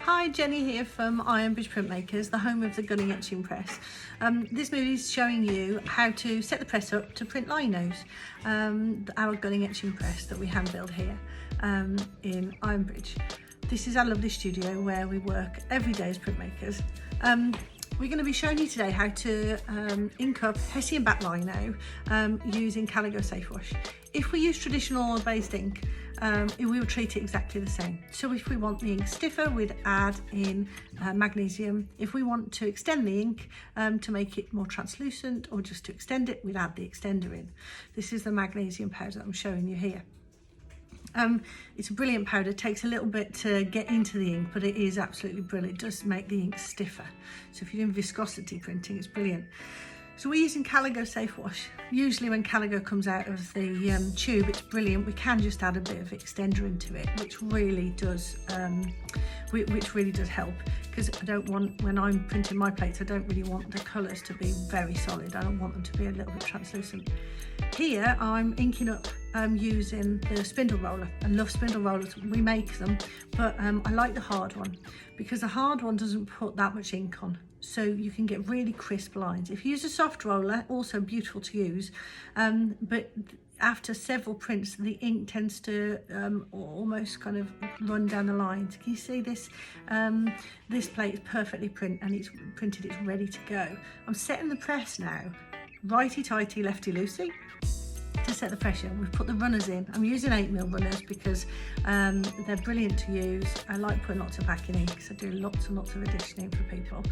Hi, Jenny here from Ironbridge Printmakers, the home of the Gunning Etching Press. This movie is showing you how to set the press up to print Linos, our Gunning Etching Press that we hand build here in Ironbridge. This is our lovely studio where we work every day as printmakers. We're going to be showing you today how to ink up Hessian back lino using Caligo Safe Wash. If we use traditional oil-based ink, we will treat it exactly the same. So if we want the ink stiffer, we'd add in magnesium. If we want to extend the ink to make it more translucent or just to extend it, we'd add the extender in. This is the magnesium powder that I'm showing you here. It's a brilliant powder. It takes a little bit to get into the ink, but it is absolutely brilliant. It does make the ink stiffer. So if you're doing viscosity printing, it's brilliant. So we're using Caligo Safe Wash. Usually when Caligo comes out of the tube, it's brilliant. We can just add a bit of extender into it, which really does help. Because I don't want, when I'm printing my plates, I don't really want the colours to be very solid. I don't want them to be a little bit translucent. Here I'm inking up using the spindle roller. I love spindle rollers, we make them, but I like the hard one because the hard one doesn't put that much ink on. So you can get really crisp lines. If you use a soft roller, also beautiful to use, but after several prints, the ink tends to almost kind of run down the lines. Can you see this? This plate is perfectly printed and it's printed, it's ready to go. I'm setting the press now, righty-tighty, lefty-loosey, to set the pressure. We've put the runners in. I'm using 8mm runners because they're brilliant to use. I like putting lots of packing in because I do lots and lots of additioning for people.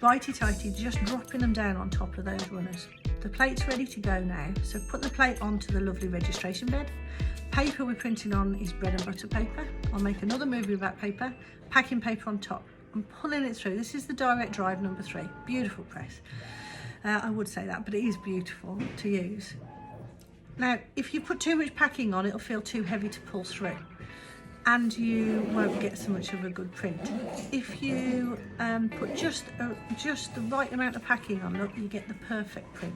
Righty-tighty, just dropping them down on top of those runners. The plate's ready to go now, so put the plate onto the lovely registration bed. Paper we're printing on is bread and butter paper. I'll make another movie about paper. Packing paper on top. I'm pulling it through. This is the direct drive number 3. Beautiful press. I would say that, but it is beautiful to use. Now, if you put too much packing on, it'll feel too heavy to pull through and you won't get so much of a good print. If you put just the right amount of packing on, look, you get the perfect print.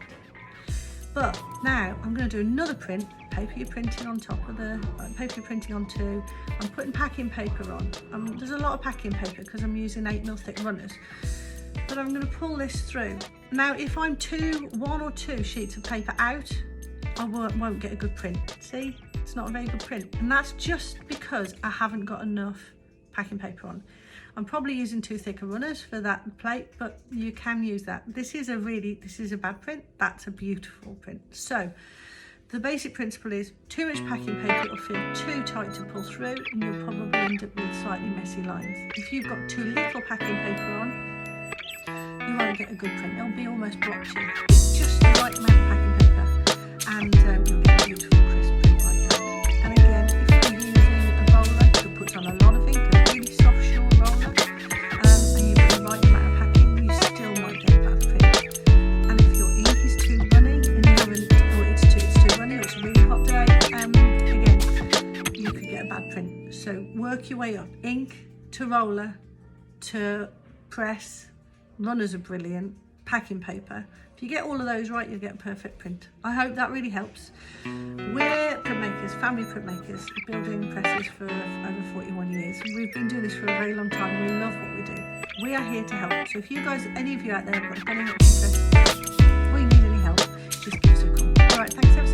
But now I'm going to do another print, paper you're printing on top of the paper you're printing onto. I'm putting packing paper on. There's a lot of packing paper because I'm using 8mm thick runners. But I'm going to pull this through. Now, if I'm 1 or 2 sheets of paper out, I won't get a good print. See, it's not a very good print. And that's just because I haven't got enough packing paper on. I'm probably using 2 thicker runners for that plate, but you can use that. This is a bad print. That's a beautiful print. So the basic principle is too much packing paper will feel too tight to pull through and you'll probably end up with slightly messy lines. If you've got too little packing paper on, you won't get a good print. It'll be almost blotchy. It's just the right amount of packing paper and you'll get a beautiful crisp print like that. And again, if you're using a roller that puts on a lot of ink, a really soft shore roller, and you've got the right amount of packing, you still might get a bad print. And if your ink is too runny and it's too runny or it's a really hot day, again, you could get a bad print. So work your way up. Ink to roller to press. Runners are brilliant. Packing paper. If you get all of those right, you'll get a perfect print. I hope that really helps. We're printmakers, family printmakers, building presses for over 41 years. We've been doing this for a very long time. We love what we do. We are here to help. So if you guys, any of you out there have got a Gunning Etching Press, or you need any help, just give us a call. All right, thanks ever so much.